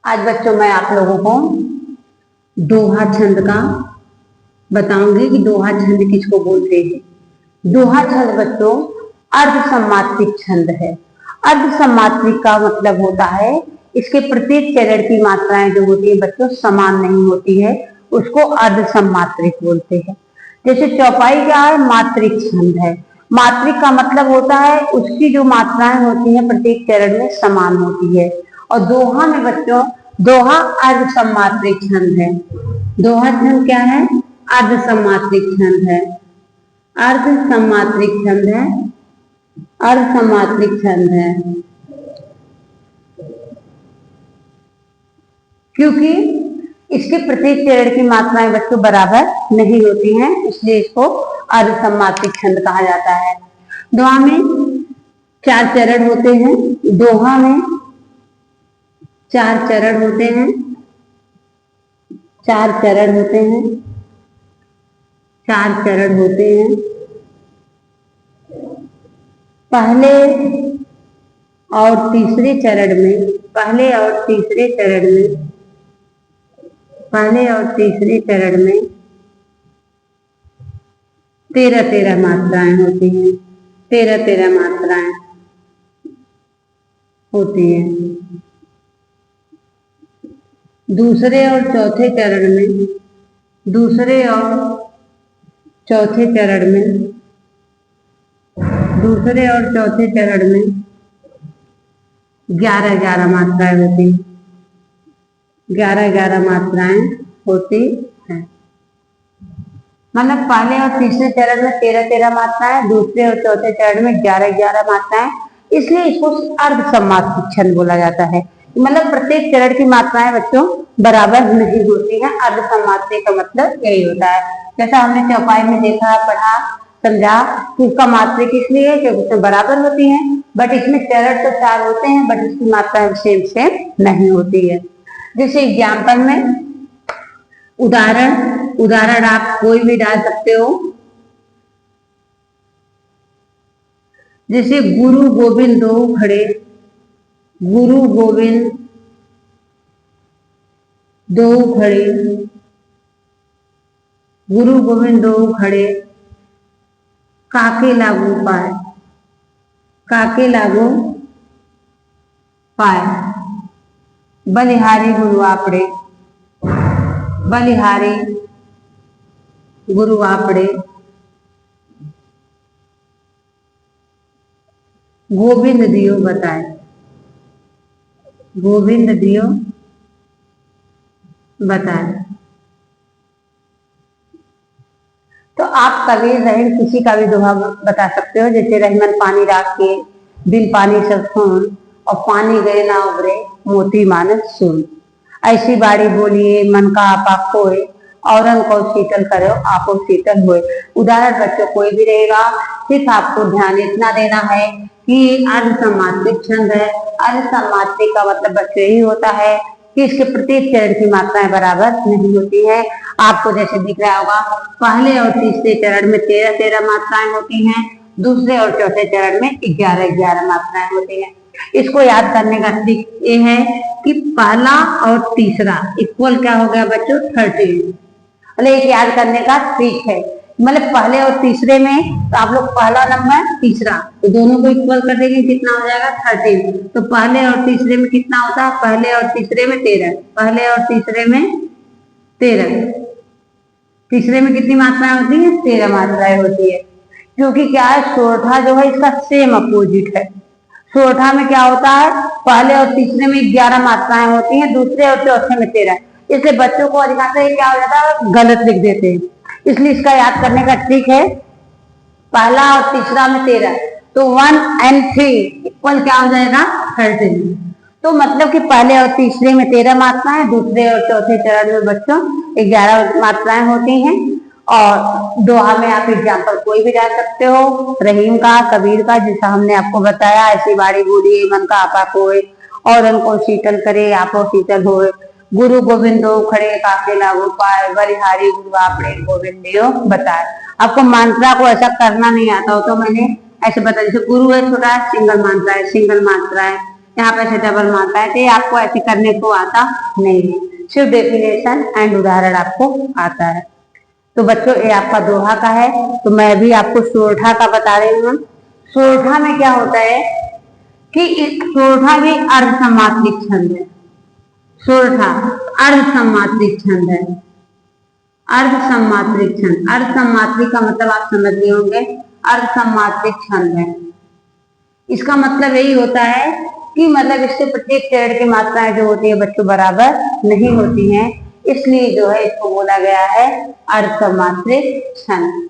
आज बच्चों मैं आप लोगों को दोहा छंद का बताऊंगी कि दोहा छंद किसको बोलते हैं। दोहा छंद बच्चों अर्ध सम्मात्रिक छंद है। अर्ध सम्मात्रिक का मतलब होता है इसके प्रत्येक चरण की मात्राएं जो होती है बच्चों समान नहीं होती है, उसको अर्ध सम्मात्रिक बोलते हैं। जैसे चौपाई क्या है, मात्रिक छंद है। मात्रिक का मतलब होता है उसकी जो मात्राएं होती हैं प्रत्येक चरण में समान होती है। और दोहा में बच्चों दोहा अर्ध सम्मात्रिक छंद है। दोहा छंद क्या है? अर्ध सम्मात्रिक छंद है। अर्ध सम्मात्रिक छंद है। अर्ध सम्मात्रिक छंद है क्योंकि इसके प्रत्येक चरण की मात्राएं बच्चों बराबर नहीं होती हैं, इसलिए इसको अर्ध सम्मात्रिक छंद कहा जाता है। दोहा में 4 चरण होते हैं। दोहा में 4 चरण होते हैं। 4 चरण होते हैं। 4 चरण होते हैं। पहले और तीसरे चरण में, पहले और तीसरे चरण में, पहले और तीसरे चरण में 13-13 मात्राएं होती हैं। 13-13 मात्राएं होती हैं। दूसरे और चौथे चरण में, दूसरे और चौथे चरण में, दूसरे और चौथे चरण में 11-11 मात्राएं होती हैं। 11-11 मात्राएं होती हैं। मतलब पहले और तीसरे चरण में 13-13 मात्राएं, दूसरे और चौथे चरण में 11-11 मात्राएं, इसलिए इसको अर्ध सम्मात्रिक छंद बोला जाता है। मतलब प्रत्येक चरण की मात्राएं बच्चों बराबर नहीं होती हैं। अर्ध सम्मात्रिक का मतलब यही होता है। जैसा हमने चौपाई में देखा, पढ़ा, समझा कि इसका मात्रिक इसलिए है क्योंकि इसमें बराबर होती हैं, बट इसमें चरण तो 4 होते हैं, बट इसकी मात्राएं सेम नहीं होती है। जैसे एग्जाम्पल में उदाहरण आप कोई भी डाल सकते हो। जैसे गुरु गोविंद दो खड़े, गुरु गोविंद दो खड़े, गुरु गोविंद दो खड़े, काके लागू पाए, काके लागू पाए, बलिहारी गुरु आपड़े, बलिहारी गुरु आपड़े, गोविंद दियो बताए, गोविंद दियो बताए। तो आप कबीर रहीम किसी का भी दोहा बता सकते हो। जैसे रहीमन पानी राख के बिन पानी सब सुन, और पानी गए ना उबरे मोती मानस सुन। ऐसी बाड़ी बोलिए मन का आपा खोए, औरन को शीतल करो आपो शीतल हुए। उदाहरण बच्चों कोई भी रहेगा, सिर्फ आपको ध्यान इतना देना है कि अर्ध सम्मात्रिक छंद है। अर्ध सम्मात्रिक का मतलब बच्चों यही होता है कि इसके प्रत्येक चरण की मात्राएं बराबर नहीं होती है। आपको जैसे दिख रहा होगा, पहले और तीसरे चरण में 13-13 मात्राएं होती हैं, दूसरे और चौथे चरण में 11-11 मात्राएं होती हैं। इसको याद करने का ट्रिक ये है कि पहला और तीसरा इक्वल क्या हो गया बच्चों 13। मतलब एक याद करने का ट्रिक है। मतलब पहले और तीसरे में तो आप लोग पहला नंबर तीसरा तो दोनों को इक्वल कर देंगे, कितना हो जाएगा 13। तो पहले और तीसरे में कितना होता है? पहले और तीसरे में 13, पहले और तीसरे में 13, तीसरे में कितनी मात्राएं होती है? 13 मात्राएं होती है। क्योंकि क्या है, सोरठा जो है इसका सेम अपोजिट है। सोरठा में क्या होता है, पहले और तीसरे में 11 मात्राएं होती हैं, दूसरे और चौथे में 13। इसलिए बच्चों को अधिकांश क्या हो जाता है, गलत लिख देते हैं। इसलिए इसका याद करने का ट्रिक है, पहला और तीसरा में 13, तो 1 और 3 इक्वल क्या हो जाएगा 13। तो मतलब कि पहले और तीसरे में 13 मात्राएं, दूसरे और चौथे चरण में बच्चों 11 मात्राएं होती हैं। और दोहा में आप एग्जाम्पल कोई भी डाल सकते हो, रहीम का, कबीर का, जैसा हमने आपको बताया। ऐसी बाड़ी बोलिए मन का आपा खोए, और उनको शीतल करे आपो शीतल होए। गुरु गोविंद दो खड़े काके लागू पाए, बलिहारी गुरु आपड़े गोविंद दियो बताए। आपको मात्रा को ऐसा करना नहीं आता हो तो मैंने ऐसे बता, जैसे गुरु है छोटा सिंगल मात्रा है, सिंगल मात्रा है, यहाँ पे ऐसे डबल मारता है, तो ये आपको ऐसे करने को आता नहीं है, सिर्फ डेफिनेशन एंड उदाहरण आपको आता है। तो बच्चों ये आपका दोहा का है, तो मैं भी आपको सोरठा का बता रही हूँ। सोरठा में क्या होता है कि सोरठा भी अर्धसमात्रिक छंद है। सोरठा अर्धसमात्रिक छंद है, अर्धसमात्रिक छंद। अर्धसमात्रिक का मतलब आप समझ लिए होंगे, अर्धसमात्रिक छंद है। इसका मतलब यही होता है कि मतलब इससे प्रत्येक चरण की मात्राएं जो होती है बच्चों बराबर नहीं होती हैं, इसलिए जो है इसको बोला गया है अर्धसमात्रिक छंद।